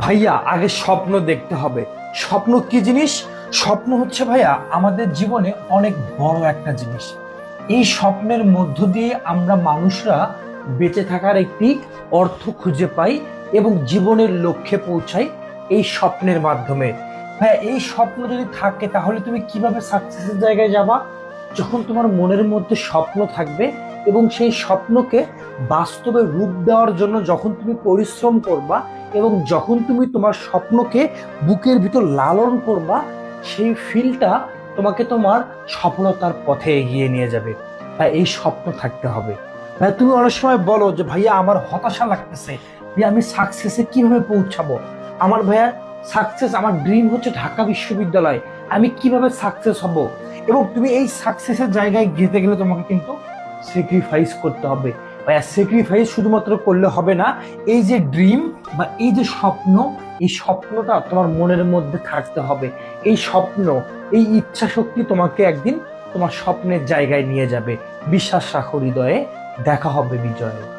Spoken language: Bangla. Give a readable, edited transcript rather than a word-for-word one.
ভাইয়া আগে স্বপ্ন দেখতে হবে। স্বপ্ন কি জিনিস? স্বপ্ন হচ্ছে ভাইয়া আমাদের জীবনে অনেক বড় একটা জিনিস। এই স্বপ্নের মধ্য দিয়ে আমরা মানুষরা বেঁচে থাকার একটি অর্থ খুঁজে পাই এবং জীবনের লক্ষ্যে পৌঁছাই এই স্বপ্নের মাধ্যমে। হ্যাঁ, এই স্বপ্ন যদি থাকে তাহলে তুমি কিভাবে সাকসেসের জায়গায় যাবা? যখন তোমার মনের মধ্যে স্বপ্ন থাকবে এবং সেই স্বপ্নকে বাস্তবে রূপ দেওয়ার জন্য যখন তুমি পরিশ্রম করবা এবং যখন তুমি তোমার স্বপ্নকে বুকের ভিতর লালন করবা, সেই ফিলটা তোমাকে তোমার সফলতার পথে এগিয়ে নিয়ে যাবে। তাই এই স্বপ্ন থাকতে হবে। ভাই তুমি অনেক সময় বলো যে ভাইয়া আমার হতাশা লাগতেছে, ভাইয়া আমি সাকসেসে কিভাবে পৌঁছাবো? আমার ভাইয়া সাকসেস, আমার ড্রিম হচ্ছে ঢাকা বিশ্ববিদ্যালয়, আমি কিভাবে সাকসেস হব? এবং তুমি এই সাকসেসের জায়গায় যেতে গেলে তোমাকে কিন্তু স্যাক্রিফাইস করতে হবে। ভাইয়া স্যাক্রিফাইস শুধুমাত্র করলে হবে না, এই যে ড্রিম বা এই যে স্বপ্ন, এই স্বপ্নটা তোমার মনের মধ্যে থাকতে হবে। এই স্বপ্ন, এই ইচ্ছা শক্তি তোমাকে একদিন তোমার স্বপ্নের জায়গায় নিয়ে যাবে। বিশ্বাস রাখো হৃদয়ে, দেখা হবে বিজয়ে।